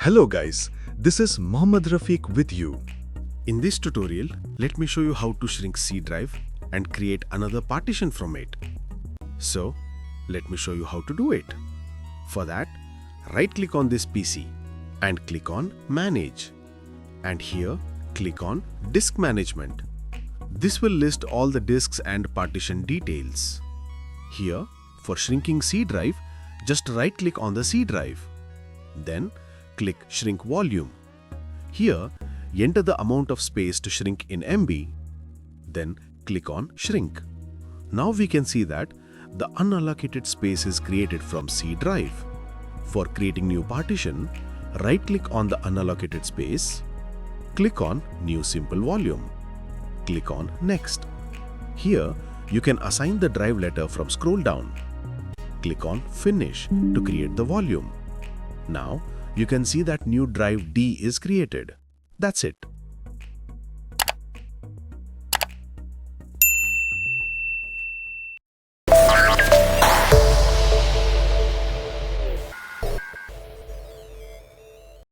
Hello guys, this is Mohammad Rafiq with you. In this tutorial, let me show you how to shrink C drive and create another partition from it. So, let me show you how to do it. For that, right-click on this PC and click on Manage. And here, click on Disk Management. This will list all the disks and partition details. Here, for shrinking C drive, just right-click on the C drive. Then, click Shrink Volume. Here, enter the amount of space to shrink in MB. Then, click on Shrink. Now we can see that the unallocated space is created from C drive. For creating new partition, right-click on the unallocated space. Click on New Simple Volume. Click on Next. Here, you can assign the drive letter from scroll down. Click on Finish to create the volume. Now, you can see that new drive D is created. That's it.